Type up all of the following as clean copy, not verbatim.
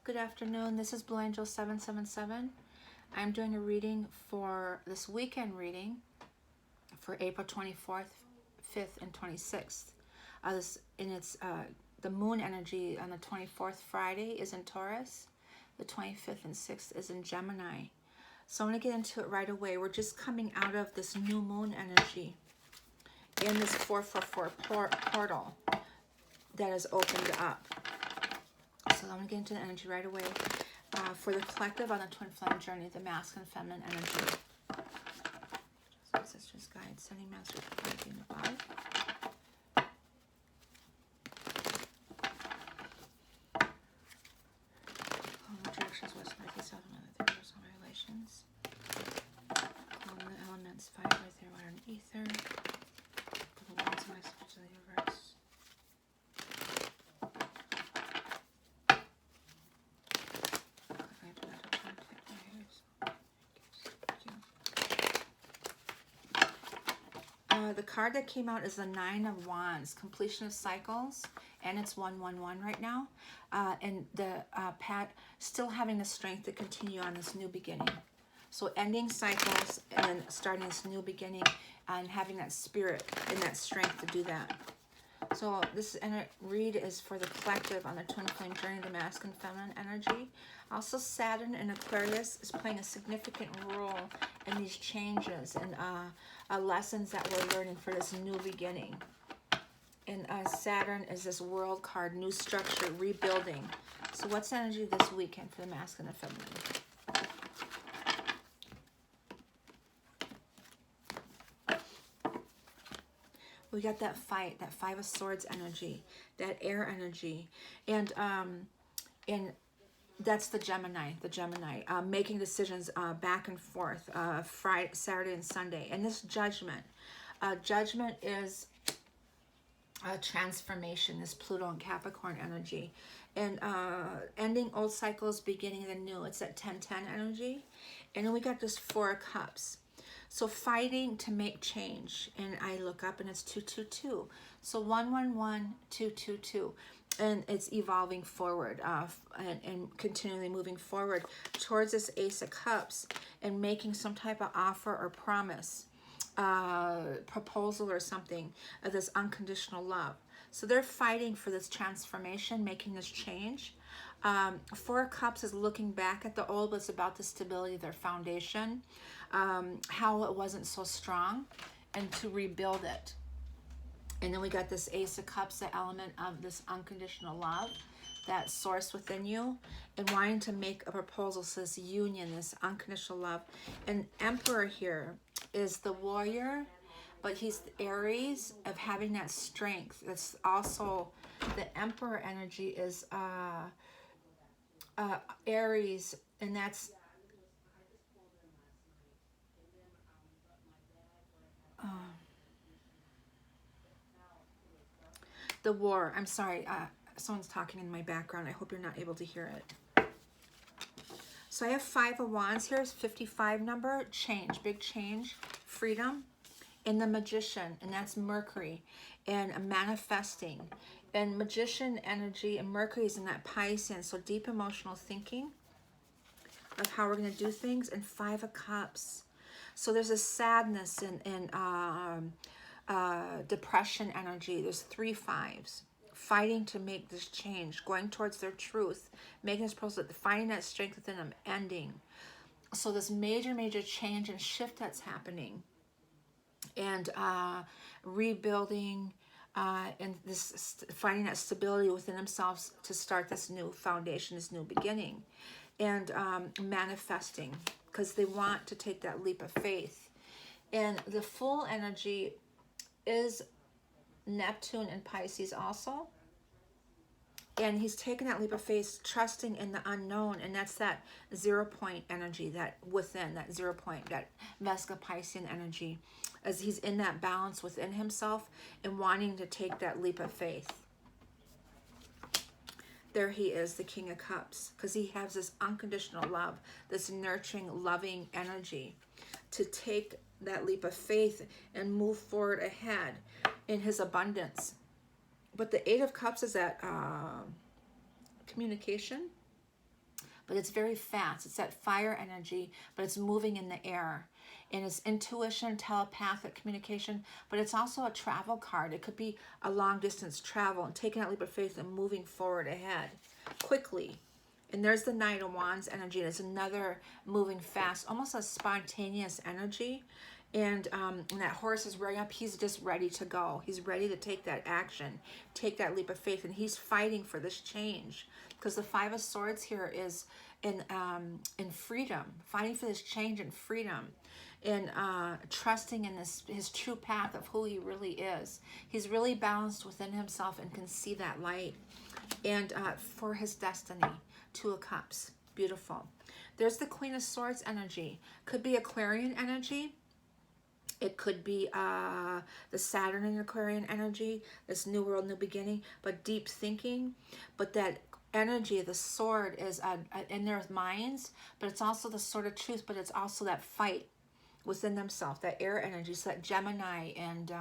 Good afternoon. This is Blue Angel 777. I'm doing a reading for this weekend reading for April 24th, 5th, and 26th. The moon energy on the 24th Friday is in Taurus. The 25th and 6th is in Gemini. So I'm going to get into it right away. We're just coming out of this new moon energy in this 444 portal that has opened up. So I'm going to get into the energy right away for the collective on the twin flame journey, the masculine and feminine energy. Sisters, guides, sending masters, being above. Directions, west, northeast, south, and other personal relations. Calm the elements, fire, earth, air, water, and ether. For the worlds and messages of the universe. The card that came out is the Nine of Wands, completion of cycles, and it's 111 right now. And the Pat still having the strength to continue on this new beginning. So ending cycles and starting this new beginning and having that spirit and that strength to do that. So this read is for the collective on the twin flame journey, the masculine feminine energy. Also Saturn and Aquarius is playing a significant role in these changes and lessons that we're learning for this new beginning. And Saturn is this world card, new structure, rebuilding. So what's the energy this weekend for the masculine and feminine? We got that fight, that Five of Swords energy, that air energy, and that's the Gemini, making decisions back and forth, Friday, Saturday, and Sunday. And this judgment is a transformation, this Pluto and Capricorn energy, and ending old cycles, beginning the new. It's that 10-10 energy, and then we got this Four of Cups. So fighting to make change, and I look up and it's 222. So 111, 222, and it's evolving forward and continually moving forward towards this Ace of Cups and making some type of offer or promise, proposal or something of this unconditional love. So they're fighting for this transformation, making this change. Four of Cups is looking back at the old, but it's about the stability of their foundation, how it wasn't so strong, and to rebuild it. And then we got this Ace of Cups, the element of this unconditional love, that source within you, and wanting to make a proposal. So this union, this unconditional love. And Emperor here is the warrior, but he's the Aries of having that strength. That's also the Emperor energy is Aries, and that's the war. I'm sorry, someone's talking in my background. I hope you're not able to hear it. So I have Five of Wands here, is 55 number, change, big change, freedom, and the Magician, and that's Mercury, and manifesting. And Magician energy, and Mercury is in that Piscean, so deep emotional thinking of how we're going to do things, and Five of Cups. So there's a sadness and depression energy. There's three fives. Fighting to make this change, going towards their truth, making this process, finding that strength within them, ending. So this major change and shift that's happening, and rebuilding, and this finding that stability within themselves to start this new foundation, this new beginning, and manifesting, because they want to take that leap of faith. And the full energy is Neptune and Pisces also, and he's taking that leap of faith, trusting in the unknown, and that's that 0 point energy, that within that 0 point, that Vesica Piscean energy, as he's in that balance within himself and wanting to take that leap of faith. There he is, the King of Cups, because he has this unconditional love, this nurturing, loving energy to take that leap of faith and move forward ahead in his abundance. But the Eight of Cups is that communication, but it's very fast. It's that fire energy, but it's moving in the air. And it's intuition, telepathic communication, but it's also a travel card. It could be a long distance travel and taking that leap of faith and moving forward ahead quickly. And there's the Knight of Wands energy. It's another moving fast, almost a spontaneous energy. And when that horse is rearing up, he's just ready to go. He's ready to take that action, take that leap of faith, and he's fighting for this change. Because the Five of Swords here is in freedom, fighting for this change and freedom, and trusting in his true path of who he really is. He's really balanced within himself and can see that light. And for his destiny, Two of Cups, beautiful. There's the Queen of Swords energy. Could be Aquarian energy. It could be the Saturn and Aquarian energy, this new world, new beginning, but deep thinking. But that energy, the sword, is in their minds, but it's also the sword of truth, but it's also that fight within themselves, that air energy. So that Gemini and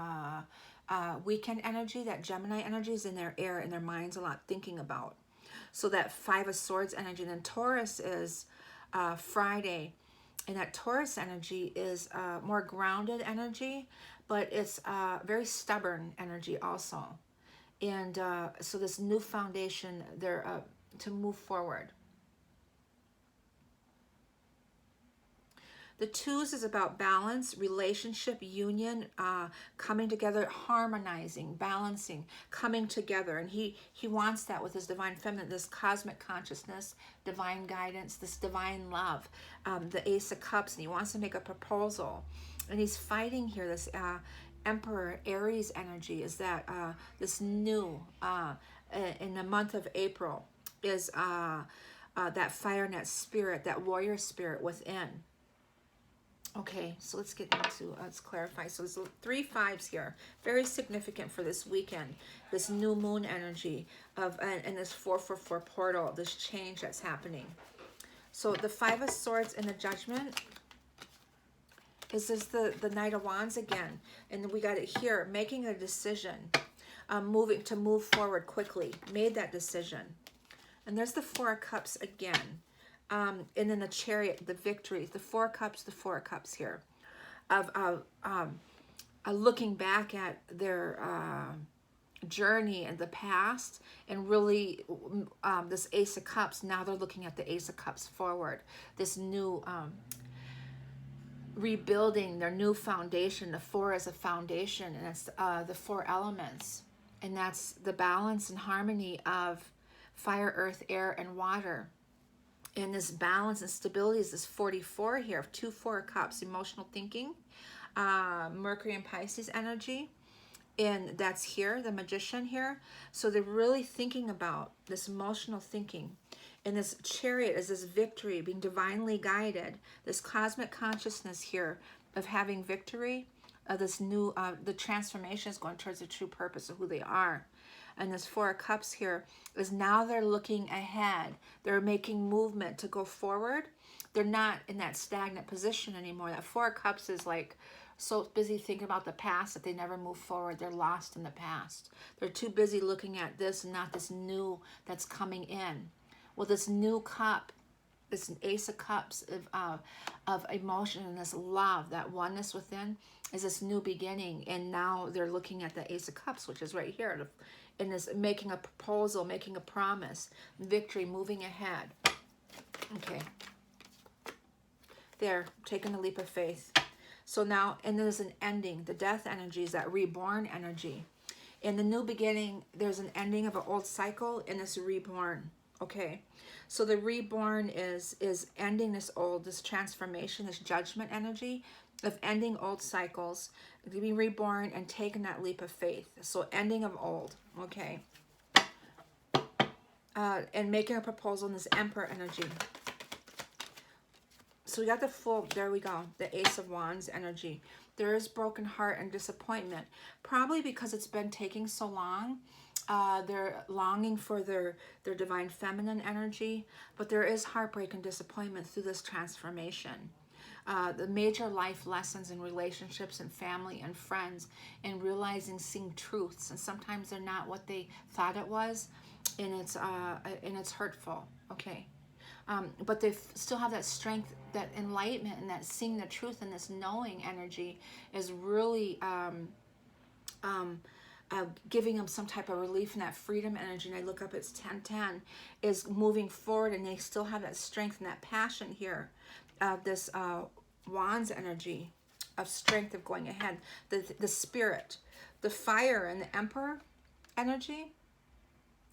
weekend energy, that Gemini energy is in their air, in their minds a lot, thinking about. So that Five of Swords energy. And then Taurus is Friday. And that Taurus energy is more grounded energy, but it's very stubborn energy also. And so this new foundation there to move forward. The twos is about balance, relationship, union, coming together, harmonizing, balancing, coming together. And he wants that with his divine feminine, this cosmic consciousness, divine guidance, this divine love, the Ace of Cups. And he wants to make a proposal. And he's fighting here, this Emperor Aries energy is that this new, in the month of April, is that fire and that spirit, that warrior spirit within. Okay, so let's get into, let's clarify. So there's 3 5s here, very significant for this weekend. This new moon energy of, and this 444 portal, this change that's happening. So the Five of Swords and the Judgment is this the Knight of Wands again. And we got it here, making a decision, moving to move forward quickly, made that decision. And there's the Four of Cups again. And then the Chariot, the victory, the Four of Cups here, of looking back at their journey in the past, and really this Ace of Cups, now they're looking at the Ace of Cups forward, this new rebuilding, their new foundation. The 4 is a foundation, and it's the 4 elements, and that's the balance and harmony of fire, earth, air, and water. And this balance and stability is this 44 here, 2 4 of Cups, emotional thinking, Mercury and Pisces energy. And that's here, the Magician here. So they're really thinking about this emotional thinking. And this Chariot is this victory, being divinely guided, this cosmic consciousness here of having victory, this new, the transformation is going towards the true purpose of who they are. And this 4 of Cups here is now they're looking ahead. They're making movement to go forward. They're not in that stagnant position anymore. That 4 of Cups is like so busy thinking about the past that they never move forward. They're lost in the past. They're too busy looking at this and not this new that's coming in. Well, this new cup, this Ace of Cups of emotion and this love, that oneness within, is this new beginning. And now they're looking at the Ace of Cups, which is right here, and is making a proposal, making a promise, victory, moving ahead. Okay. There, taking a leap of faith. So now, and there's an ending. The death energy is that reborn energy. In the new beginning, there's an ending of an old cycle and this reborn. Okay. So the reborn is ending this transformation, this judgment energy of ending old cycles, being reborn and taking that leap of faith. So ending of old, okay. And making a proposal in this Emperor energy. So we got the full, there we go, the Ace of Wands energy. There is broken heart and disappointment, probably because it's been taking so long. They're longing for their divine feminine energy, but there is heartbreak and disappointment through this transformation. The major life lessons in relationships and family and friends, and realizing, seeing truths, and sometimes they're not what they thought it was, and it's hurtful. Okay, but they still have that strength, that enlightenment, and that seeing the truth, and this knowing energy is really giving them some type of relief, in that freedom energy. And I look up, it's 1010, is moving forward, and they still have that strength and that passion here. This Wands energy of strength, of going ahead. The spirit, the fire, and the Emperor energy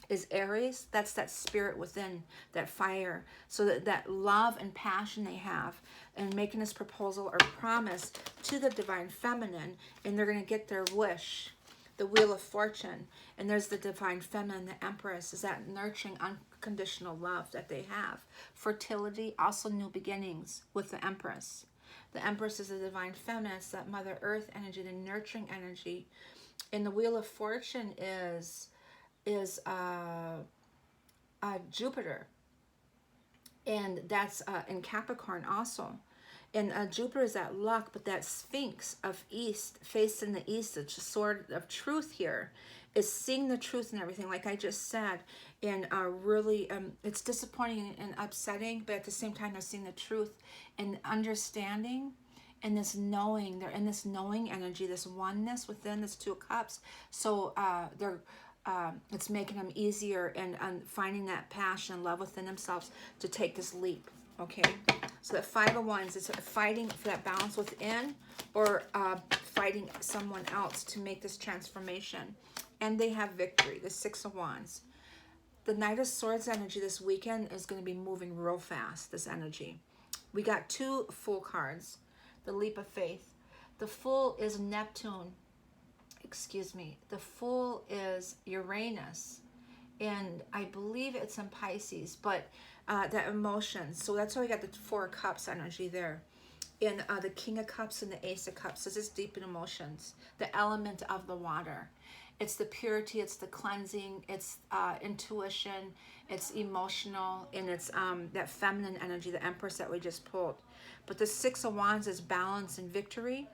is Aries. That's that spirit within, that fire. So that love and passion they have, and making this proposal or promise to the divine feminine, and they're going to get their wish. The Wheel of Fortune, and there's the divine feminine, the Empress, is that nurturing, unconditional love that they have. Fertility, also new beginnings with the Empress. The Empress is the divine feminine. It's that Mother Earth energy, the nurturing energy. And the Wheel of Fortune is Jupiter, and that's in Capricorn also. And Jupiter is that luck, but that Sphinx of East, facing the East, the sword of truth here, is seeing the truth and everything, like I just said. And really, it's disappointing and upsetting, but at the same time, they're seeing the truth and understanding, and this knowing. They're in this knowing energy, this oneness within this Two of Cups. So it's making them easier and finding that passion, love within themselves to take this leap. Okay, so that Five of Wands is fighting for that balance within, or fighting someone else to make this transformation. And they have victory, the Six of Wands. The Knight of Swords energy this weekend is going to be moving real fast, this energy. We got two Fool cards, the Leap of Faith. The Fool is Neptune. Excuse me. The Fool is Uranus. And I believe it's in Pisces, but that emotion. So that's why we got the Four of Cups energy there. In the King of Cups and the Ace of Cups. This is deep in emotions. The element of the water. It's the purity, it's the cleansing, it's intuition, it's emotional, and it's that feminine energy, the Empress that we just pulled. But the Six of Wands is balance and victory.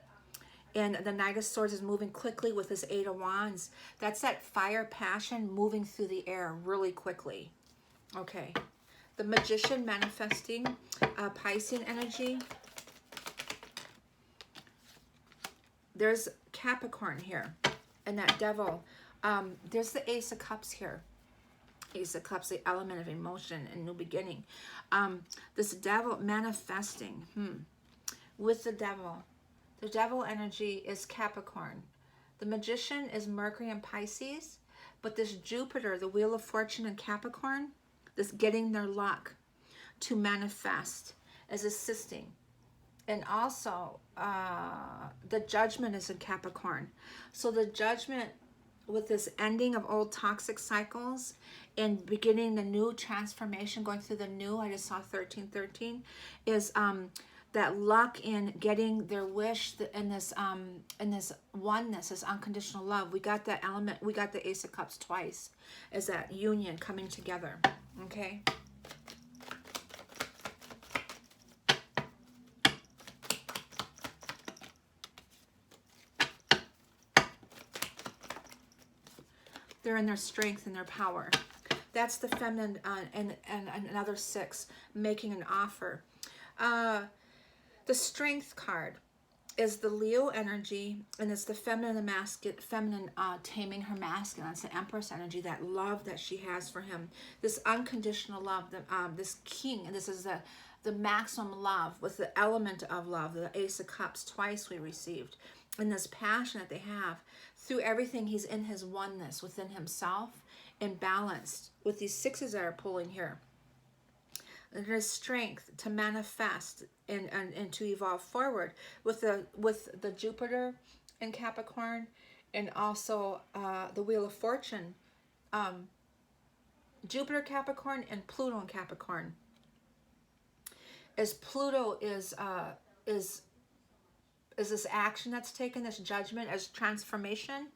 And the Knight of Swords is moving quickly with this Eight of Wands. That's that fire passion moving through the air really quickly. Okay. The Magician manifesting Piscean energy. There's Capricorn here. And that Devil. There's the Ace of Cups here. Ace of Cups, the element of emotion and new beginning. This Devil manifesting with the Devil. The Devil energy is Capricorn. The Magician is Mercury and Pisces. But this Jupiter, the Wheel of Fortune in Capricorn, this getting their luck to manifest, is assisting. And also, the Judgment is in Capricorn. So the Judgment, with this ending of old toxic cycles and beginning the new transformation, going through the new, I just saw 1313, is that luck in getting their wish in this oneness, this unconditional love. We got that element, we got the Ace of Cups twice, is that union coming together. Okay. They're in their strength and their power. That's the feminine, and another six, making an offer. The Strength card is the Leo energy, and it's the feminine, the masculine, feminine taming her masculine. It's the Empress energy, that love that she has for him, this unconditional love. This King, and this is the maximum love with the element of love, the Ace of Cups twice we received, and this passion that they have through everything. He's in his oneness within himself and balanced with these sixes that are pulling here. And his strength to manifest and to evolve forward with the Jupiter in Capricorn, and also the Wheel of Fortune, Jupiter Capricorn and Pluto in Capricorn. As Pluto is this action that's taken, this judgment as transformation,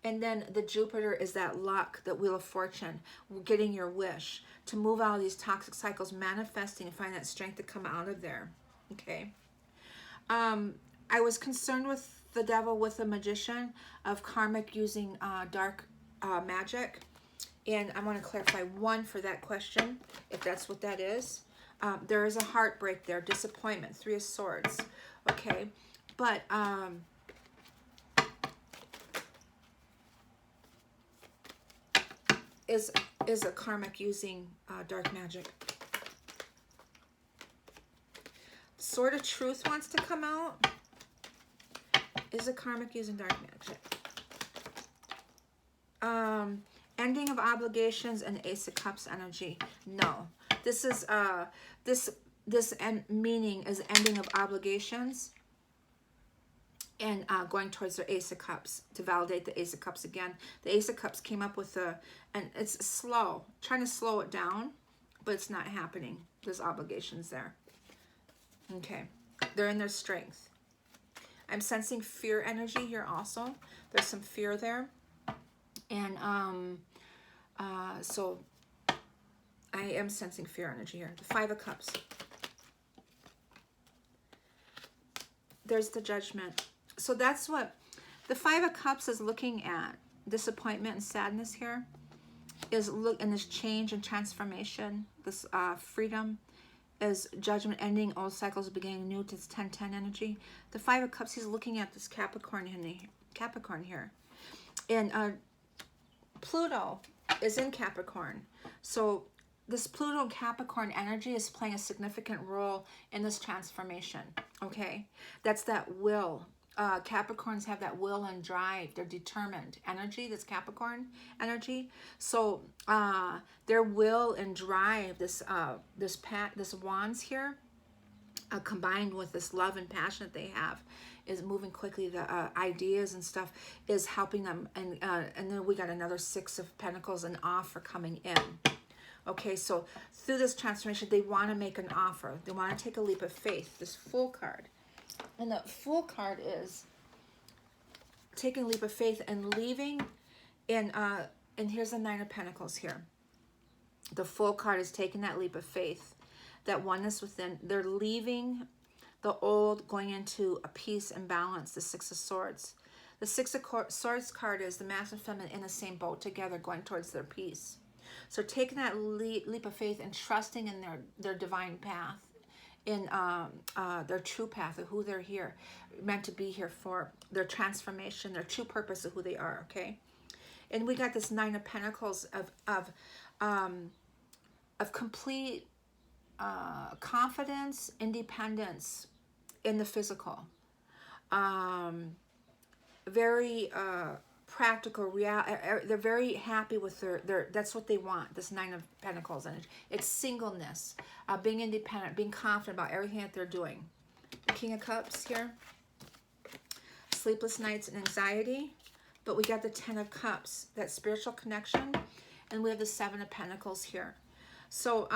and then the Jupiter is that luck, that Wheel of Fortune, getting your wish to move out of these toxic cycles, manifesting and find that strength to come out of there. Okay. I was concerned with the Devil, with the Magician, of karmic using dark magic, and I want to clarify one for that question, if that's what that is. There is a heartbreak there, disappointment, 3 of Swords, okay? But is a karmic using dark magic. Sword of Truth wants to come out. Is a karmic using dark magic. Ending of obligations and Ace of Cups energy. No. This is this meaning is ending of obligations and going towards the Ace of Cups to validate the Ace of Cups again. The Ace of Cups came up with and it's slow, trying to slow it down, but it's not happening. There's obligations there. Okay, they're in their strength. I'm sensing fear energy here also. There's some fear there. And so I am sensing fear energy here. The 5 of Cups. There's the Judgment. So that's what the 5 of Cups is looking at. Disappointment and sadness here is look in this change and transformation. This freedom is Judgment, ending old cycles, beginning new. It's 10-10 energy. The 5 of Cups, he's looking at this Capricorn here. And Pluto is in Capricorn. So this Pluto and Capricorn energy is playing a significant role in this transformation, okay? That's that will. Capricorns have that will and drive. They're determined energy, this Capricorn energy. So their will and drive, this wands here, combined with this love and passion that they have, is moving quickly. The ideas and stuff is helping them. And then we got another 6 of Pentacles, an offer coming in. Okay, so through this transformation, they want to make an offer. They want to take a leap of faith. This Fool card. And the Fool card is taking a leap of faith and leaving. And here's the 9 of Pentacles here. The Fool card is taking that leap of faith. That oneness within. They're leaving the old, going into a peace and balance. The 6 of Swords. The 6 of Swords card is the masculine and feminine in the same boat together, going towards their peace. So taking that leap of faith and trusting in their divine path, in their true path of who they're here, meant to be here for, their transformation, their true purpose of who they are, okay? And we got this 9 of Pentacles of complete confidence, independence in the physical. Very practical, they're very happy with their that's what they want, this 9 of Pentacles. And it's singleness, being independent, being confident about everything that they're doing. The King of Cups here, sleepless nights and anxiety. But we got the 10 of Cups, that spiritual connection. And we have the 7 of Pentacles here. So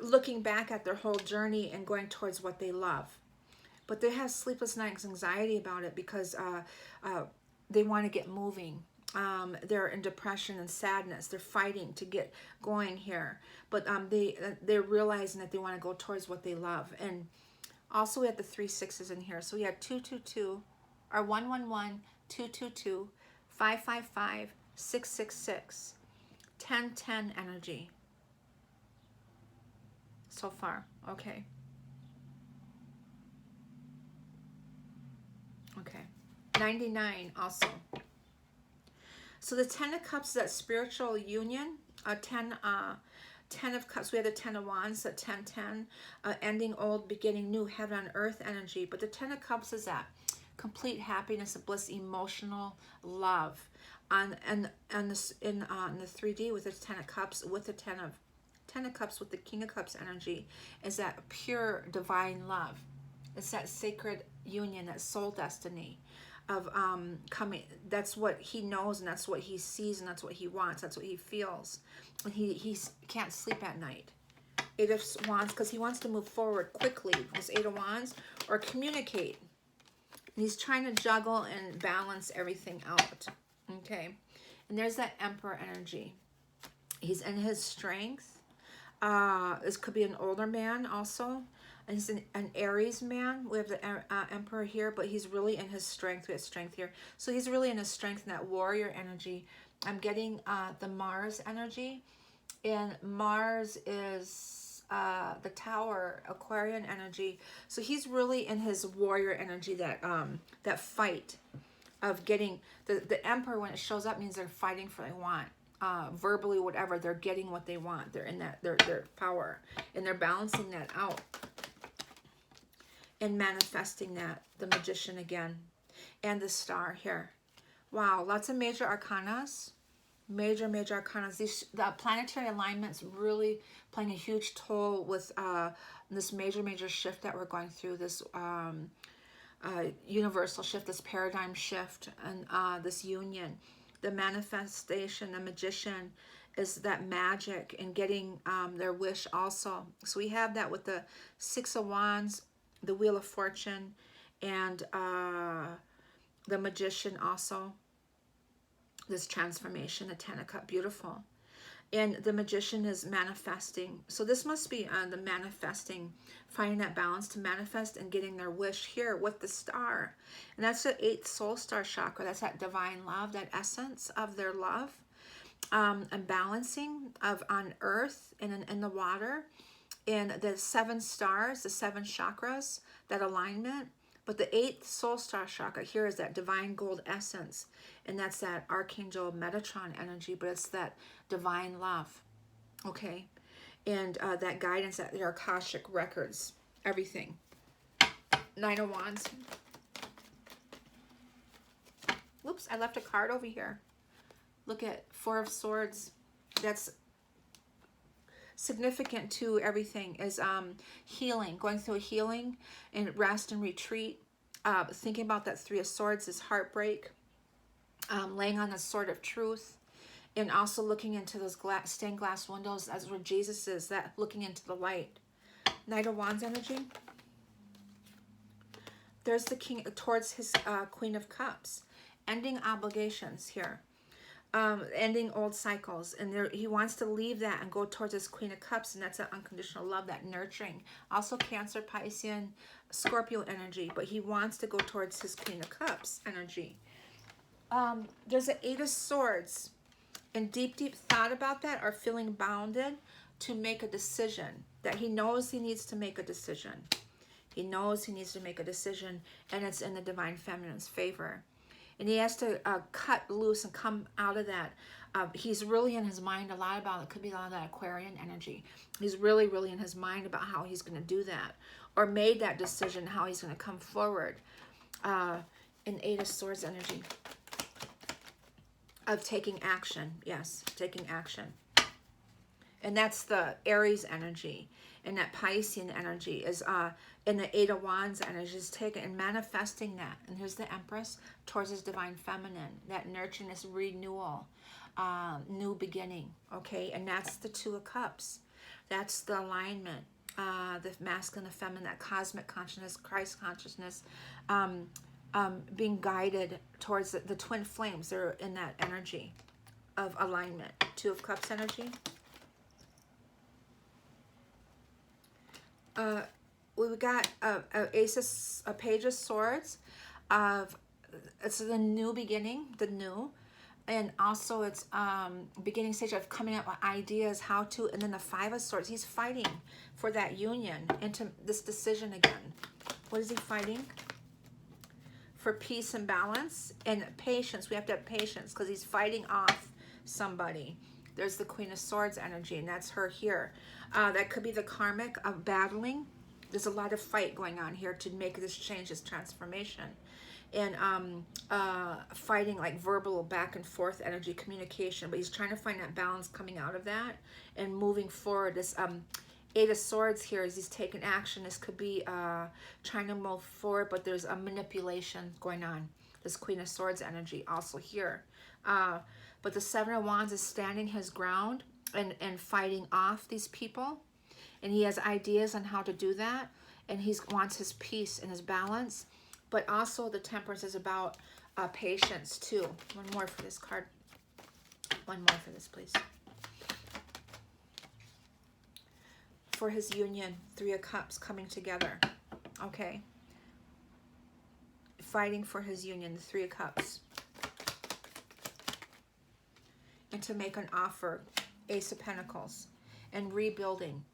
looking back at their whole journey and going towards what they love. But they have sleepless nights, anxiety about it, because they want to get moving. They're in depression and sadness. They're fighting to get going here. But they're realizing that they want to go towards what they love. And also we have the 3 6s in here. So we have 222, or 111, 222, 555, 666, 1010 energy. So far, okay. Okay. 99 also. So the 10 of Cups is that spiritual union. 10 of Cups, we have the 10 of Wands, the 10-10, ending old, beginning new, heaven on earth energy. But the 10 of Cups is that complete happiness and bliss, emotional love. In the 3D with the 10 of Cups, with the 10 of Cups, with the King of Cups energy, is that pure divine love. It's that sacred union, that soul destiny of coming. That's what he knows, and that's what he sees, and that's what he wants. That's what he feels. And he can't sleep at night. 8 of Wands, because he wants to move forward quickly. This 8 of Wands, or communicate. And he's trying to juggle and balance everything out. Okay. And there's that Emperor energy. He's in his strength. This could be an older man also. And he's an Aries man. We have the Emperor here, but he's really in his strength. We have strength here. So he's really in his strength, in that warrior energy. I'm getting the Mars energy. And Mars is the Tower, Aquarian energy. So he's really in his warrior energy, that that fight of getting the Emperor. When it shows up, means they're fighting for what they want, verbally, whatever. They're getting what they want. They're in that their power, and they're balancing that out and manifesting that. The Magician again, and the Star here. Wow, lots of major arcanas. Major arcanas. The planetary alignments really playing a huge toll with this major shift that we're going through, this universal shift, this paradigm shift, and this union. The manifestation, the Magician, is that magic and getting their wish also. So we have that with the Six of Wands, the Wheel of Fortune, and the Magician also. This transformation, the Ten of Cups, beautiful. And the Magician is manifesting. So this must be the manifesting, finding that balance to manifest and getting their wish here with the Star. And that's the 8th soul star chakra. That's that divine love, that essence of their love. And balancing of on earth and in the water. And the 7 stars, the 7 chakras, that alignment. But the 8th soul star chakra here is that divine gold essence. And that's that Archangel Metatron energy, but it's that divine love, okay? And that guidance, that the Akashic records, everything. 9 of Wands. Whoops, I left a card over here. Look at 4 of Swords. That's significant to everything, is healing, going through a healing and rest and retreat. Thinking about that 3 of Swords is heartbreak. Laying on the sword of truth, and also looking into those stained glass windows, as where Jesus is, that looking into the light. Knight of Wands energy. There's the King towards his Queen of Cups, ending obligations here, ending old cycles, and there he wants to leave that and go towards his Queen of Cups, and that's that unconditional love, that nurturing. Also Cancer, Piscean, Scorpio energy, but he wants to go towards his Queen of Cups energy. There's an 8 of Swords, and deep thought about that, or feeling bounded to make a decision, that he knows he needs to make a decision. He knows he needs to make a decision, and it's in the Divine Feminine's favor. And he has to cut loose and come out of that. He's really in his mind a lot about, it could be a lot of that Aquarian energy. He's really in his mind about how he's going to do that, or made that decision, how he's going to come forward. In 8 of Swords energy. Of taking action, yes, taking action. And that's the Aries energy. And that Piscean energy is in the 8 of Wands energy, is taking and manifesting that. And here's the Empress towards his Divine Feminine, that nurturing, this renewal, new beginning, okay? And that's the 2 of Cups. That's the alignment, the masculine, the feminine, that cosmic consciousness, Christ consciousness, being guided towards the twin flames. They're in that energy of alignment. 2 of Cups energy. We've got a Page of Swords. It's the new beginning, the new. And also it's beginning stage of coming up with ideas how to, and then the 5 of Swords. He's fighting for that union into this decision again. What is he fighting? For peace and balance and patience. We have to have patience because he's fighting off somebody. There's the Queen of Swords energy, and that's her here. That could be the karmic of battling. There's a lot of fight going on here to make this change, this transformation. And fighting, like verbal back and forth energy, communication. But he's trying to find that balance coming out of that and moving forward. This 8 of Swords here is he's taking action. This could be trying to move forward, but there's a manipulation going on. This Queen of Swords energy also here. But the 7 of Wands is standing his ground and fighting off these people. And he has ideas on how to do that. And he wants his peace and his balance. But also the Temperance is about patience too. One more for this card. One more for this, please. For his union, 3 of Cups coming together. Okay. Fighting for his union, the 3 of Cups. And to make an offer, Ace of Pentacles. And rebuilding.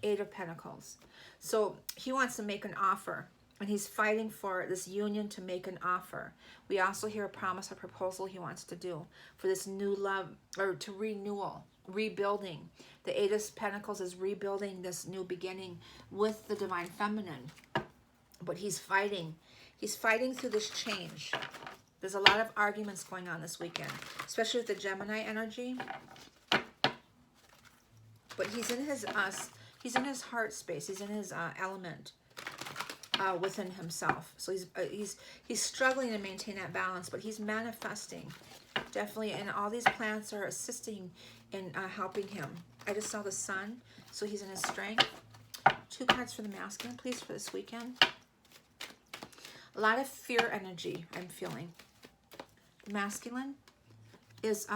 Eight of Pentacles. So he wants to make an offer, and he's fighting for this union to make an offer. We also hear a promise, a proposal he wants to do for this new love, or to renewal, rebuilding. The Eight of Pentacles is rebuilding this new beginning with the Divine Feminine. But he's fighting. He's fighting through this change. There's a lot of arguments going on this weekend, especially with the Gemini energy. But he's in his heart space. He's in his element within himself. So he's struggling to maintain that balance, but he's manifesting definitely. And all these planets are assisting in helping him. I just saw the sun, so he's in his strength. 2 cards for the masculine, please, for this weekend. A lot of fear energy I'm feeling. Masculine is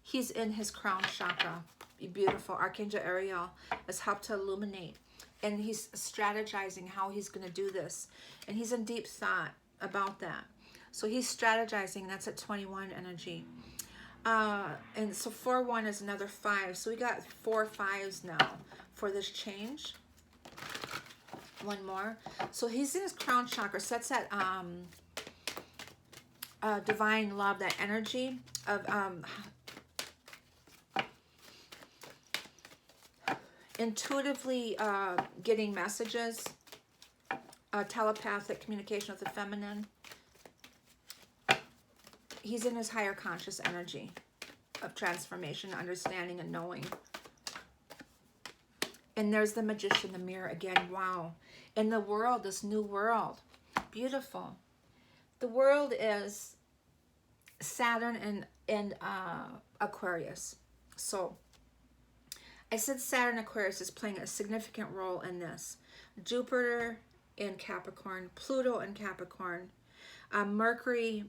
he's in his crown chakra. Beautiful. Archangel Ariel has helped to illuminate, and he's strategizing how he's going to do this, and he's in deep thought about that. So he's strategizing. That's at 21 energy. And so 4-1 is another 5. So we got 4 5s now for this change. One more. So he's in his crown chakra. So that's that divine love, that energy of intuitively getting messages, telepathic communication with the feminine. He's in his higher conscious energy of transformation, understanding, and knowing. And there's the Magician, the mirror again. Wow. In the world, this new world. Beautiful. The world is Saturn and Aquarius. So I said Saturn Aquarius is playing a significant role in this. Jupiter in Capricorn, Pluto in Capricorn, Mercury,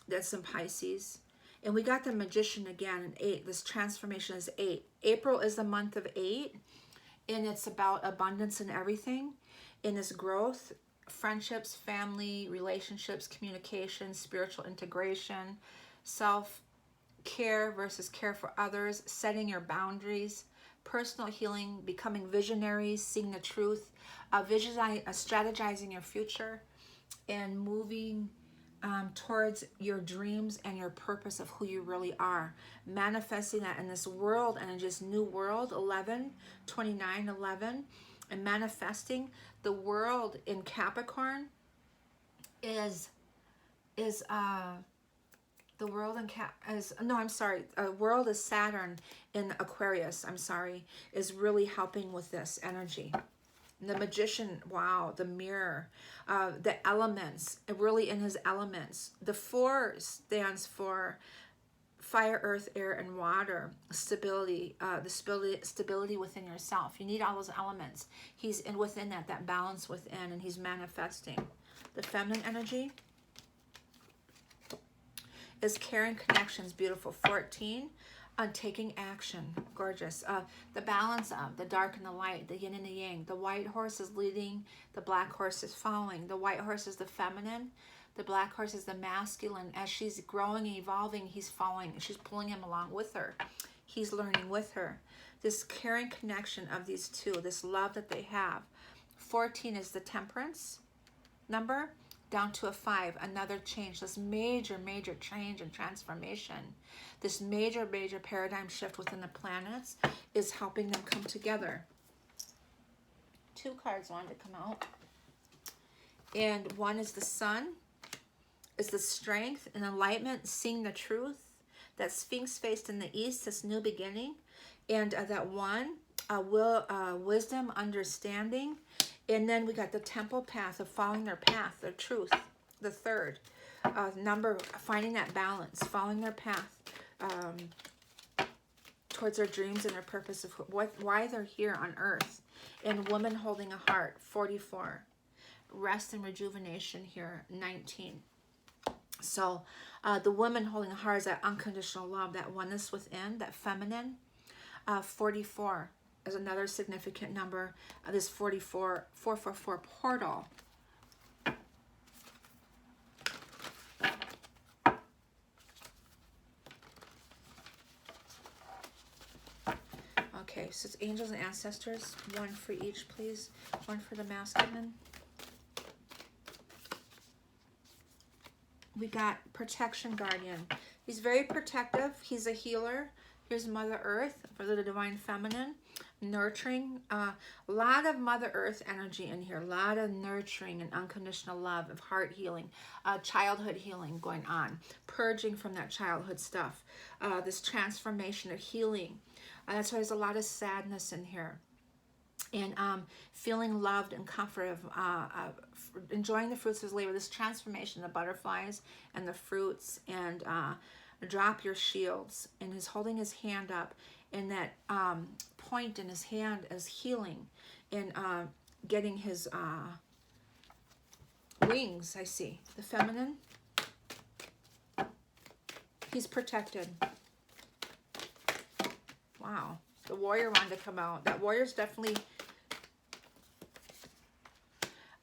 that's in Pisces. And we got the Magician again in 8. This transformation is 8. April is the month of 8. And it's about abundance in everything. In this growth, friendships, family, relationships, communication, spiritual integration, self-care versus care for others, setting your boundaries, personal healing, becoming visionaries, seeing the truth, strategizing your future, and moving towards your dreams and your purpose of who you really are. Manifesting that in this world and in this new world, 11, 29, 11, and manifesting the world in Capricorn is the world in world is Saturn in Aquarius, is really helping with this energy. The Magician, wow, the mirror, the elements, really in his elements. The 4 stands for fire, earth, air, and water. Stability, the stability within yourself. You need all those elements. He's within that balance within, and he's manifesting. The feminine energy is caring connections, beautiful. 14, on taking action, gorgeous. The balance of the dark and the light, the yin and the yang. The white horse is leading, the black horse is following. The white horse is the feminine, the black horse is the masculine. As she's growing and evolving, he's following. She's pulling him along with her. He's learning with her. This caring connection of these two, this love that they have. 14 is the temperance number, down to a 5, another change. This major change and transformation, this major paradigm shift within the planets is helping them come together. 2 cards wanted to come out, and 1 is the sun, is the strength and enlightenment, seeing the truth. That Sphinx faced in the east, this new beginning, and that 1 wisdom, understanding. And then we got the temple path of following their path, their truth. The 3rd number, finding that balance, following their path towards their dreams and their purpose of why they're here on earth. And woman holding a heart, 44. Rest and rejuvenation here, 19. So the woman holding a heart is that unconditional love, that oneness within, that feminine. 44. Is another significant number. This 44, 444 portal. Okay, Okay, so it's angels and ancestors. One for each, please. One for the masculine. We got protection guardian. He's very protective. He's a healer. Here's Mother Earth for the divine feminine. Nurturing. A lot of Mother Earth energy in here. A lot of nurturing and unconditional love, of heart healing, childhood healing going on. Purging from that childhood stuff. This transformation of healing. That's why there's a lot of sadness in here. And feeling loved and comforted, enjoying the fruits of his labor. This transformation, the butterflies and the fruits, and drop your shields. And he's holding his hand up, and that point in his hand is healing, and getting his wings. I see the feminine. He's protected. Wow, the warrior wanted to come out. That warrior's definitely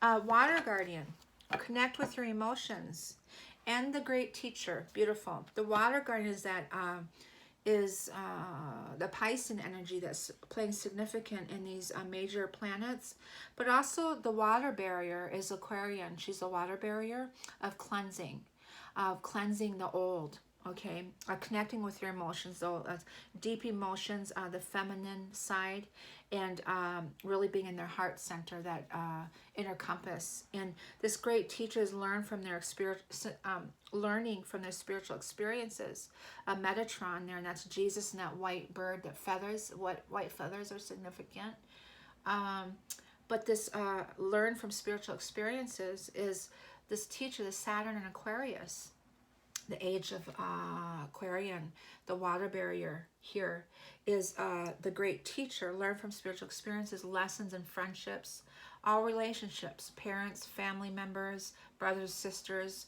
water guardian. Connect with your emotions. And the great teacher. Beautiful. The water guardian is that the Piscean energy that's playing significant in these major planets. But also the water barrier is Aquarian. She's a water barrier of cleansing the old. Okay, connecting with your emotions, though, deep emotions, the feminine side, and really being in their heart center, that inner compass. And this great teacher is learning from their spiritual experiences. Metatron there, and that's Jesus and that white bird, that feathers. What white feathers are significant. But this learn from spiritual experiences is this teacher, the Saturn and Aquarius. The age of Aquarian, the water barrier here, is the great teacher. Learn from spiritual experiences, lessons and friendships, all relationships, parents, family members, brothers, sisters,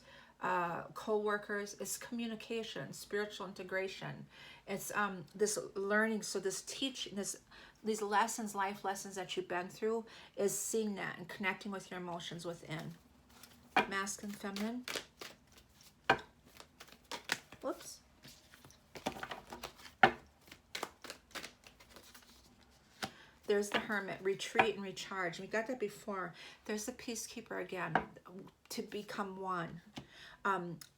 co-workers. It's communication, spiritual integration. It's this learning. So this teaching, these lessons, life lessons that you've been through, is seeing that and connecting with your emotions within. Masculine, feminine. Whoops. There's the Hermit, retreat and recharge. We got that before. There's the Peacekeeper again, to become one.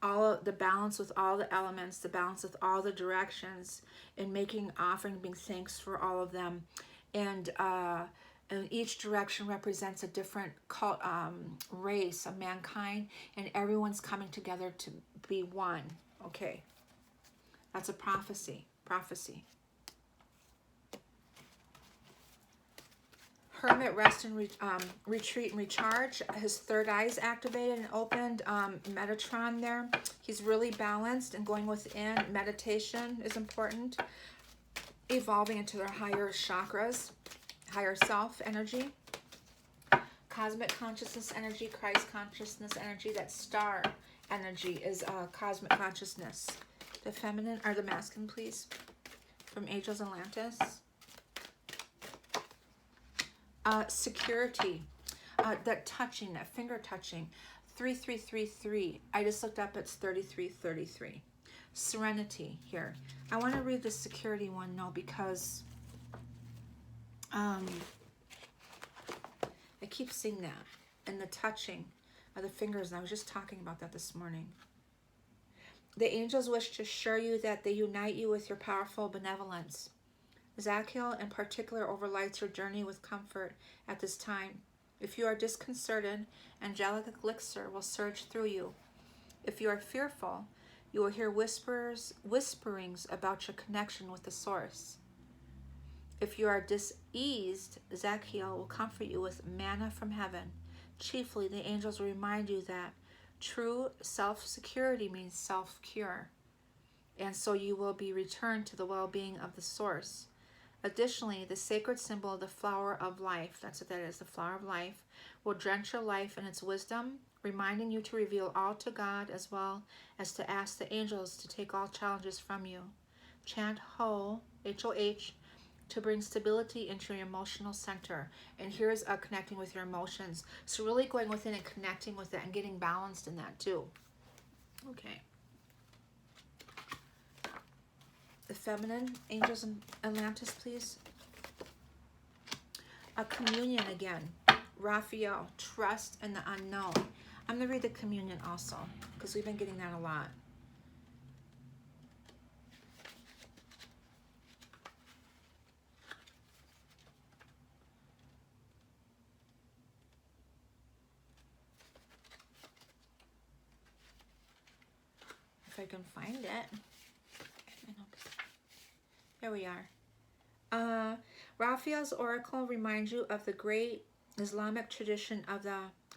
All of the balance with all the elements, the balance with all the directions, and making offering, being thanks for all of them. And each direction represents a different race of mankind, and everyone's coming together to be one. Okay, that's a prophecy. Hermit, rest and retreat and recharge. His third eye is activated and opened. Metatron there. He's really balanced and going within. Meditation is important. Evolving into their higher chakras, higher self energy. Cosmic consciousness energy, Christ consciousness energy, that star energy is cosmic consciousness. The feminine, or the masculine, please, from Angels Atlantis. Security, that touching, that finger touching. 3333. I just looked up, it's 3333. Serenity here. I want to read the security one now because I keep seeing that, and the touching of the fingers, and I was just talking about that this morning. The angels wish to assure you that they unite you with your powerful benevolence. Zachiel in particular overlights your journey with comfort at this time. If you are disconcerted, angelic elixir will surge through you. If you are fearful, you will hear whisperings about your connection with the source. If you are diseased, Zachiel will comfort you with manna from heaven. Chiefly, the angels will remind you that true self-security means self-cure, and so you will be returned to the well-being of the source. Additionally, the sacred symbol of the flower of life, that's what that is, the flower of life, will drench your life in its wisdom, reminding you to reveal all to God as well as to ask the angels to take all challenges from you. Chant Ho, H-O-H, to bring stability into your emotional center. And here's connecting with your emotions. So really going within and connecting with that and getting balanced in that too. Okay. The feminine, Angels in Atlantis, please. A communion again. Raphael, trust in the unknown. I'm going to read the communion also, because we've been getting that a lot. If I can find it. Here we are. Raphael's oracle reminds you of the great Islamic tradition of the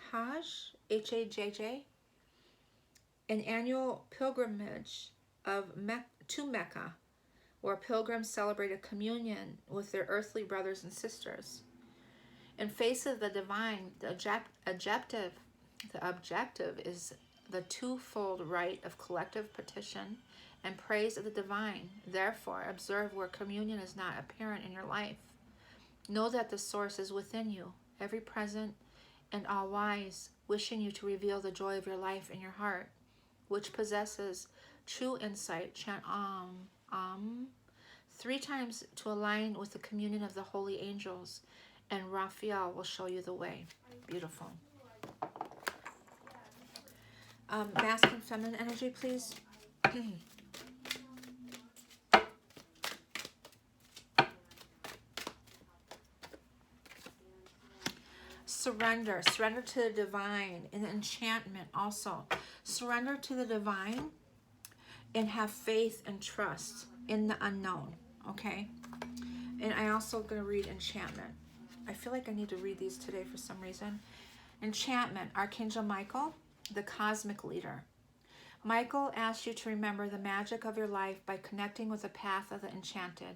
Hajj, H-A-J-J, an annual pilgrimage to Mecca, where pilgrims celebrate a communion with their earthly brothers and sisters. In face of the divine, the objective is the twofold rite of collective petition and praise of the divine. Therefore, observe where communion is not apparent in your life. Know that the source is within you, every present and all wise, wishing you to reveal the joy of your life in your heart, which possesses true insight. Chant Om 3 times to align with the communion of the holy angels, and Raphael will show you the way. Beautiful. Masculine, feminine energy, please. Surrender to the divine, and enchantment also. Surrender to the divine and have faith and trust in the unknown, okay? And I also going to read enchantment. I feel like I need to read these today for some reason. Enchantment, Archangel Michael, the cosmic leader. Michael asks you to remember the magic of your life by connecting with the path of the enchanted.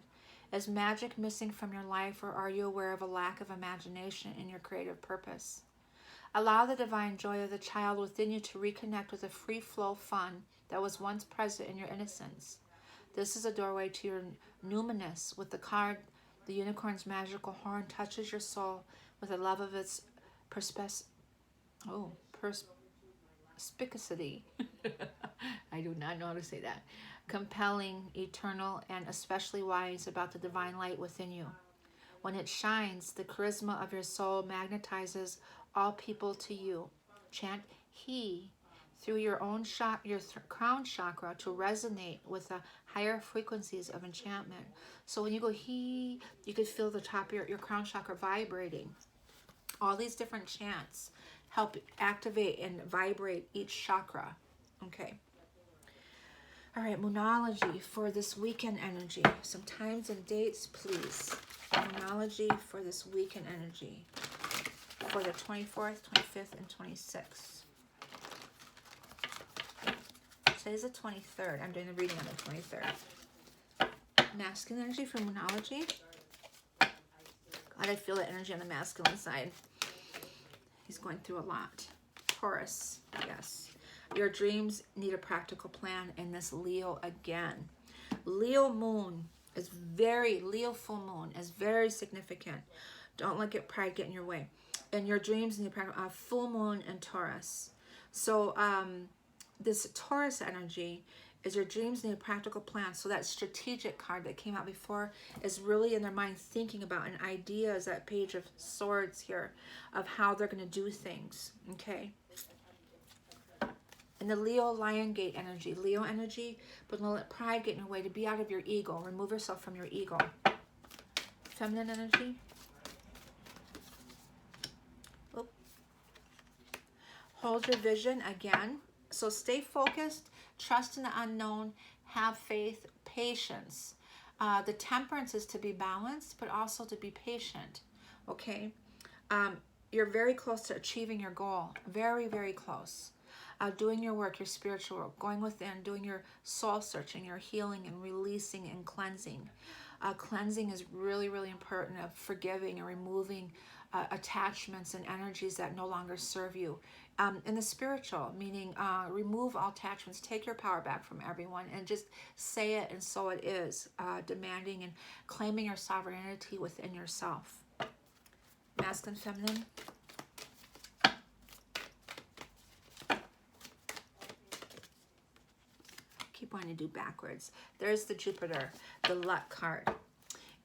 Is magic missing from your life, or are you aware of a lack of imagination in your creative purpose? Allow the divine joy of the child within you to reconnect with the free flow fun that was once present in your innocence. This is a doorway to your numinous. With the card, the unicorn's magical horn touches your soul with the love of its perspicacity. I do not know how to say that. Compelling, eternal, and especially wise about the divine light within you. When it shines, the charisma of your soul magnetizes all people to you. Chant He through your own crown chakra to resonate with the higher frequencies of enchantment. So when you go He, you could feel the top of your crown chakra vibrating. All these different chants help activate and vibrate each chakra. Okay. All right, Moonology for this weekend energy. Some times and dates, please. Moonology for this weekend energy for the 24th, 25th, and 26th. Today's the 23rd. I'm doing the reading on the 23rd. Masculine energy for Moonology. God, I feel the energy on the masculine side. He's going through a lot. Taurus, yes. Your dreams need a practical plan in this Leo again. Leo moon is Leo full moon is very significant. Don't let pride get in your way. And your dreams need a practical full moon in Taurus. So this Taurus energy is your dreams need a practical plan. So that strategic card that came out before is really in their mind thinking about an idea, is that Page of Swords here of how they're going to do things. Okay. And the Leo Lion Gate energy. Leo energy, but don't let pride get in your way, to be out of your ego. Remove yourself from your ego. Feminine energy. Oop. Hold your vision again. So stay focused, trust in the unknown, have faith, patience. The temperance is to be balanced, but also to be patient. Okay? You're very close to achieving your goal. Very, very close. Doing your work, your spiritual work, going within, doing your soul searching, your healing and releasing and cleansing. Cleansing is really, really important, of forgiving and removing attachments and energies that no longer serve you. In the spiritual, meaning remove all attachments, take your power back from everyone and just say it and so it is, demanding and claiming your sovereignty within yourself. Masculine, feminine. Keep wanting to do backwards. There's the Jupiter, the luck card.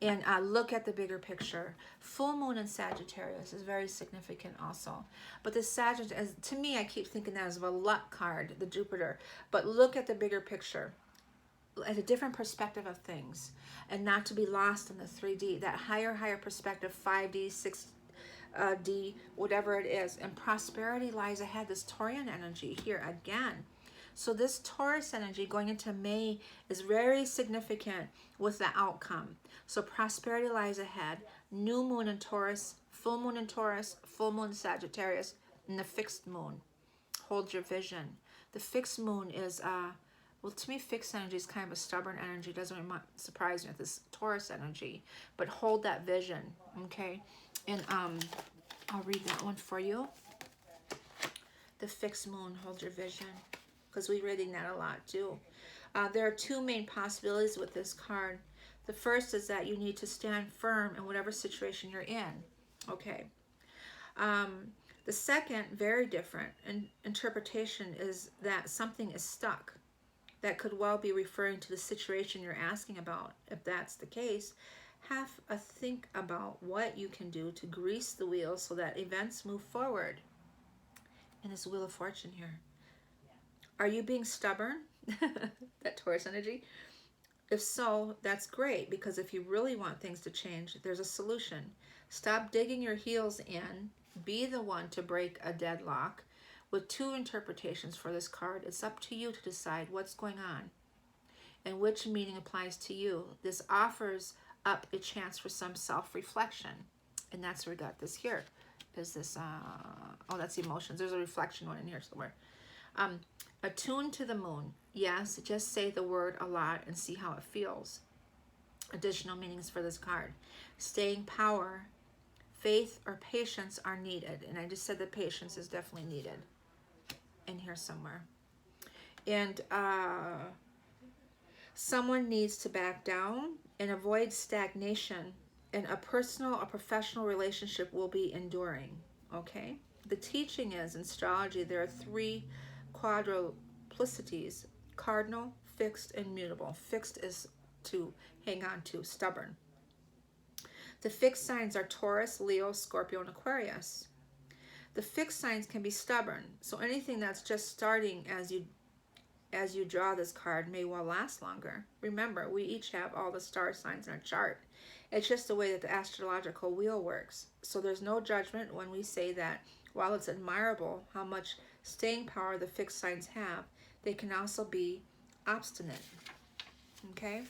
And look at the bigger picture. Full moon in Sagittarius is very significant also. But the Sagittarius, to me, I keep thinking that as a luck card, the Jupiter. But look at the bigger picture, at a different perspective of things, and not to be lost in the 3D, that higher perspective, 5D, 6D, whatever it is. And prosperity lies ahead, this Taurian energy here again. So this Taurus energy going into May is very significant with the outcome. So prosperity lies ahead. New moon in Taurus, full moon in Taurus, full moon in Sagittarius, and the fixed moon. Hold your vision. The fixed moon is, well, to me, fixed energy is kind of a stubborn energy. It doesn't really surprise me with this Taurus energy. But hold that vision, okay? And I'll read that one for you. The fixed moon, hold your vision. Because we're reading that a lot too. There are two main possibilities with this card. The first is that you need to stand firm in whatever situation you're in. Okay. The second, very different interpretation, is that something is stuck. That could well be referring to the situation you're asking about. If that's the case, have a think about what you can do to grease the wheel so that events move forward. And this Wheel of Fortune here. Are you being stubborn? That Taurus energy. If so, that's great, because if you really want things to change, there's a solution. Stop digging your heels in. Be the one to break a deadlock. With two interpretations for this card, it's up to you to decide what's going on and which meaning applies to you. This offers up a chance for some self-reflection. And that's where we got this here. Is this, oh, that's emotions. There's a reflection one in here somewhere. Attuned to the moon. Yes, just say the word a lot and see how it feels. Additional meanings for this card. Staying power, faith, or patience are needed. And I just said that patience is definitely needed in here somewhere. And someone needs to back down and avoid stagnation. And a personal or professional relationship will be enduring. Okay? The teaching is, in astrology, there are three quadruplicities: cardinal, fixed, and mutable. Fixed is to hang on to, stubborn. The fixed signs are Taurus, Leo, Scorpio, and Aquarius. The fixed signs can be stubborn, so anything that's just starting as you draw this card may well last longer. Remember, we each have all the star signs in our chart. It's just the way that the astrological wheel works. So there's no judgment when we say that while it's admirable how much staying power the fixed signs have, they can also be obstinate. Okay?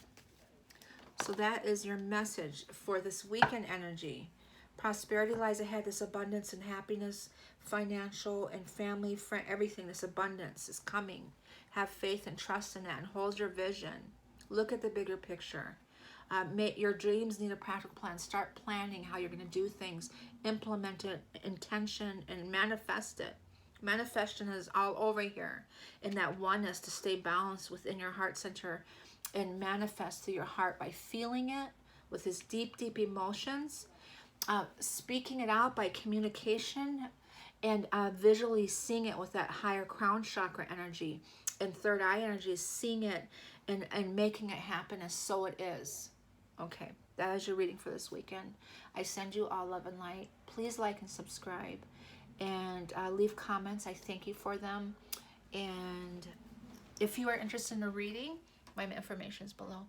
So that is your message for this weekend energy. Prosperity lies ahead. This abundance and happiness, financial and family, friend, everything, this abundance is coming. Have faith and trust in that, and hold your vision. Look at the bigger picture. Your dreams need a practical plan. Start planning how you're going to do things. Implement it, intention, and manifest it. Manifestation is all over here. In that oneness, to stay balanced within your heart center and manifest through your heart by feeling it with this deep, deep emotions. Speaking it out by communication, and visually seeing it with that higher crown chakra energy and third eye energy, seeing it and making it happen as so it is. Okay, that is your reading for this weekend. I send you all love and light. Please like and subscribe, and leave comments. I thank you for them. And if you are interested in a reading, my information is below.